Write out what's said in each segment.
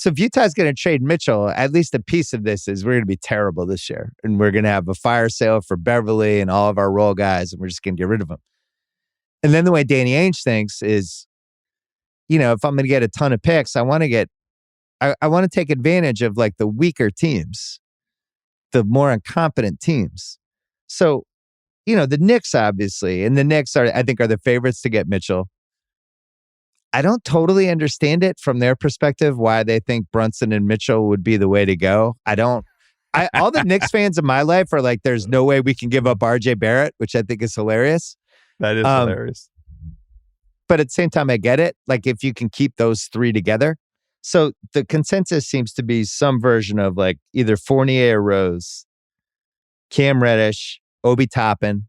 So if Utah's going to trade Mitchell, at least a piece of this is we're going to be terrible this year. And we're going to have a fire sale for Beverly and all of our role guys, and we're just going to get rid of them. And then the way Danny Ainge thinks is, if I'm going to get a ton of picks, I want to take advantage of like the weaker teams, the more incompetent teams. So, the Knicks, obviously, and the Knicks I think are the favorites to get Mitchell. I don't totally understand it from their perspective, why they think Brunson and Mitchell would be the way to go. All the Knicks fans in my life are like, there's no way we can give up RJ Barrett, which I think is hilarious. That is hilarious. But at the same time, I get it. Like, if you can keep those three together. So the consensus seems to be some version of like either Fournier or Rose, Cam Reddish, Obi Toppin,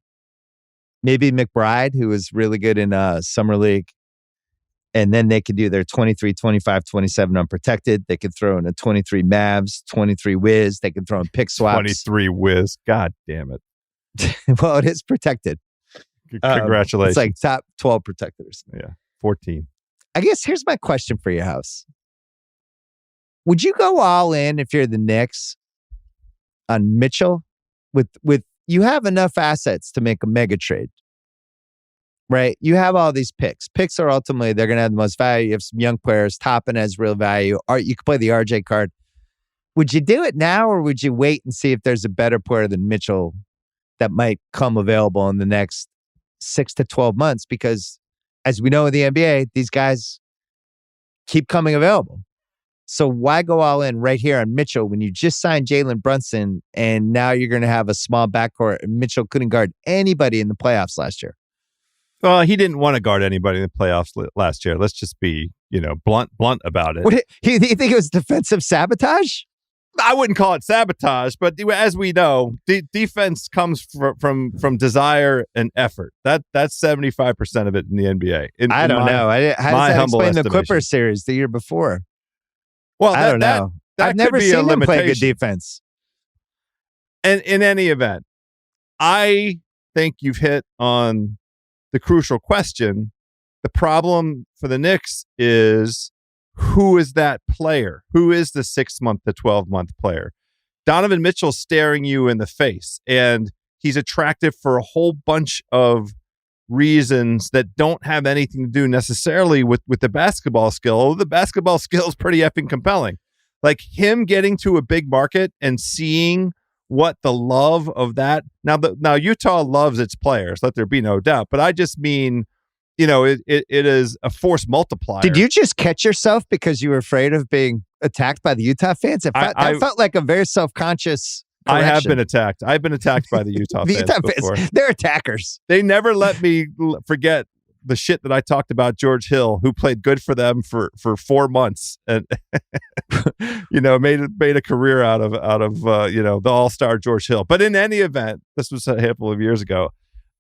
maybe McBride, who was really good in Summer League. And then they could do their 23, 25, 27 unprotected. They could throw in a 23 Mavs, 23 Wiz. They could throw in pick swaps. 23 Wiz. God damn it. Well, it is protected. Congratulations. It's like top 12 protectors. Yeah, 14. I guess here's my question for your house. Would you go all in if you're the Knicks on Mitchell? With you have enough assets to make a mega trade. Right? You have all these picks. Picks are ultimately, they're going to have the most value. You have some young players. Toppin has real value. Or you can play the RJ card. Would you do it now, or would you wait and see if there's a better player than Mitchell that might come available in the next 6 to 12 months? Because as we know in the NBA, these guys keep coming available. So why go all in right here on Mitchell when you just signed Jalen Brunson and now you're going to have a small backcourt and Mitchell couldn't guard anybody in the playoffs last year? Well, he didn't want to guard anybody in the playoffs last year. Let's just be, blunt about it. Do you think it was defensive sabotage? I wouldn't call it sabotage, but as we know, defense comes from desire and effort. That's 75% of it in the NBA. I don't know. How does that explain the Clippers series the year before? Well, I don't know. I've never seen them play good defense. And in any event, I think you've hit on the crucial question. The problem for the Knicks is, who is that player? Who is the 6-month to 12-month player? Donovan Mitchell's staring you in the face, and he's attractive for a whole bunch of reasons that don't have anything to do necessarily with the basketball skill. Although the basketball skill is pretty effing compelling. Like him getting to a big market and seeing what the love of that. Now Utah loves its players, let there be no doubt. But I just mean, it is a force multiplier. Did you just catch yourself because you were afraid of being attacked by the Utah fans? I felt like a very self-conscious correction. I have been attacked. I've been attacked by the Utah fans before. They're attackers. They never let me forget the shit that I talked about George Hill, who played good for them for 4 months and made a career out of the all-star George Hill. But in any event, this was a handful of years ago.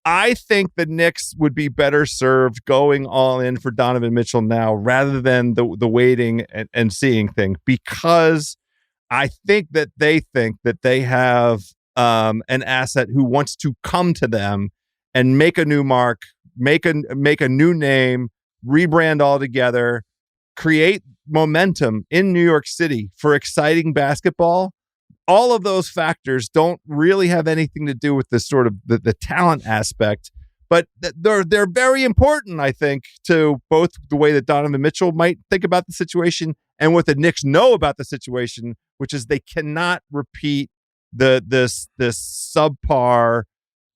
I think the Knicks would be better served going all in for Donovan Mitchell now rather than the waiting and seeing thing, because I think that they have an asset who wants to come to them and make a new mark, make a new name, rebrand altogether, create momentum in New York City for exciting basketball. All of those factors don't really have anything to do with the sort of the talent aspect, but they're very important, I think, to both the way that Donovan Mitchell might think about the situation and what the Knicks know about the situation, which is they cannot repeat this subpar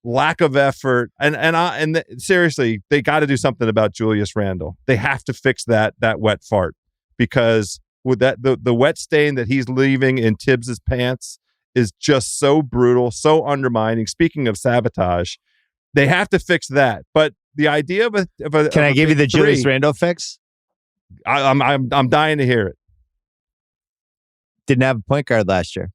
lack of effort. And seriously, they got to do something about Julius Randle. They have to fix that wet fart, because with that the wet stain that he's leaving in Tibbs's pants is just so brutal, so undermining. Speaking of sabotage, they have to fix that. But the idea of a can I give you the Julius Randle fix? I'm dying to hear it. Didn't have a point guard last year.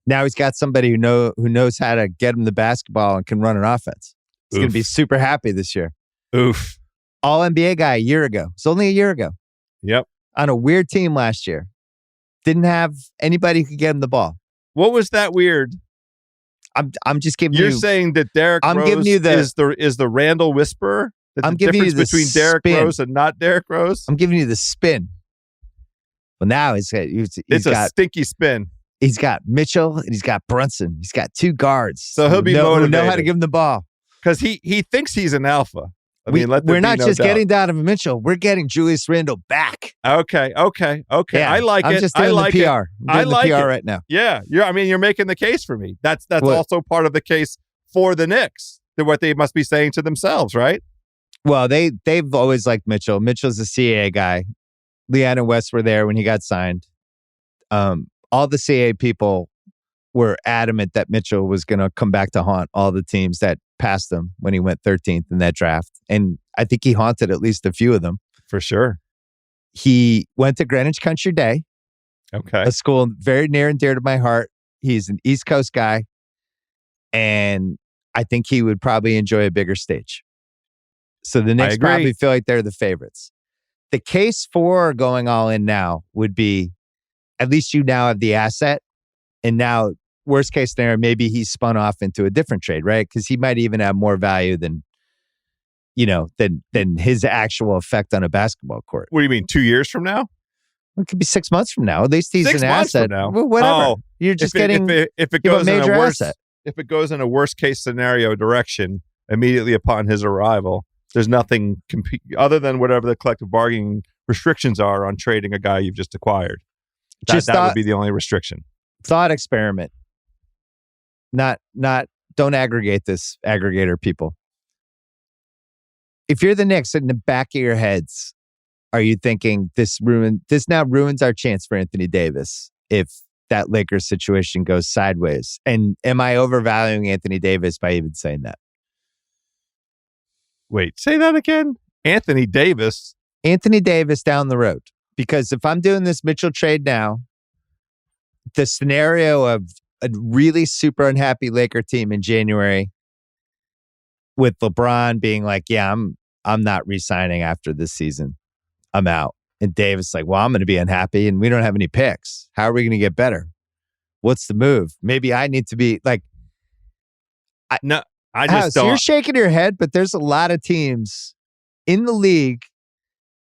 Now he's got somebody who knows how to get him the basketball and can run an offense. He's going to be super happy this year. Oof. All NBA guy a year ago. It's only a year ago. Yep. On a weird team last year. Didn't have anybody who could get him the ball. What was that weird? I'm just giving You're saying that Derrick Rose is the Randall whisperer? I'm giving you the between Derrick Rose and not Derrick Rose? I'm giving you the spin. Well, now he's it's got a stinky spin. He's got Mitchell and he's got Brunson. He's got two guards. So he'll be motivated. Who know how to give him the ball. Because he thinks he's an alpha. We're not just getting Donovan Mitchell. We're getting Julius Randle back. Okay. Yeah, I like it. I'm just doing the PR. I'm doing the PR right now. Yeah. You're making the case for me. That's also part of the case for the Knicks. What they must be saying to themselves, right? Well, they've always liked Mitchell. Mitchell's a CAA guy. Leanne and Wes were there when he got signed. All the CAA people were adamant that Mitchell was going to come back to haunt all the teams that passed him when he went 13th in that draft. And I think he haunted at least a few of them. For sure. He went to Greenwich Country Day. Okay. A school very near and dear to my heart. He's an East Coast guy. And I think he would probably enjoy a bigger stage. So the Knicks probably feel like they're the favorites. The case for going all in now would be, at least you now have the asset. And now, worst case scenario, maybe he's spun off into a different trade, right? Because he might even have more value than his actual effect on a basketball court. What do you mean, 2 years from now? It could be 6 months from now. At least he's 6 an months asset. from now. Well, whatever. Oh, you're just getting if it goes a major in a worse, asset. If it goes in a worst case scenario direction immediately upon his arrival, there's nothing other than whatever the collective bargaining restrictions are on trading a guy you've just acquired. That would be the only restriction. Thought experiment. Not don't aggregate this, aggregator people. If you're the Knicks, in the back of your heads, are you thinking this now ruins our chance for Anthony Davis if that Lakers situation goes sideways? And am I overvaluing Anthony Davis by even saying that? Wait, say that again? Anthony Davis down the road. Because if I'm doing this Mitchell trade now, the scenario of a really super unhappy Laker team in January with LeBron being like, yeah, I'm not re-signing after this season. I'm out. And Davis like, well, I'm going to be unhappy and we don't have any picks. How are we going to get better? What's the move? Maybe I need to be like... I just don't. So you're shaking your head, but there's a lot of teams in the league.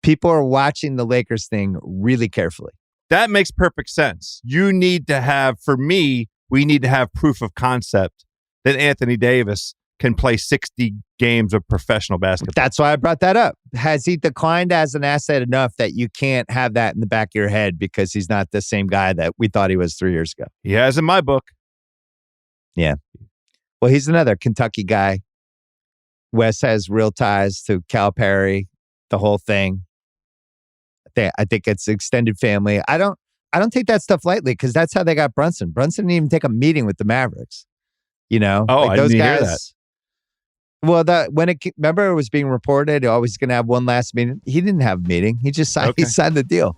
People are watching the Lakers thing really carefully. That makes perfect sense. You need to have, for me, we need to have proof of concept that Anthony Davis can play 60 games of professional basketball. That's why I brought that up. Has he declined as an asset enough that you can't have that in the back of your head because he's not the same guy that we thought he was 3 years ago? He has in my book. Yeah. Well, he's another Kentucky guy. Wes has real ties to Calipari, the whole thing. I think it's extended family. I don't take that stuff lightly because that's how they got Brunson. Brunson didn't even take a meeting with the Mavericks. Oh, like I those didn't guys, hear that. Well, remember it was being reported, he's going to have one last meeting. He didn't have a meeting. He just signed. Okay. He signed the deal.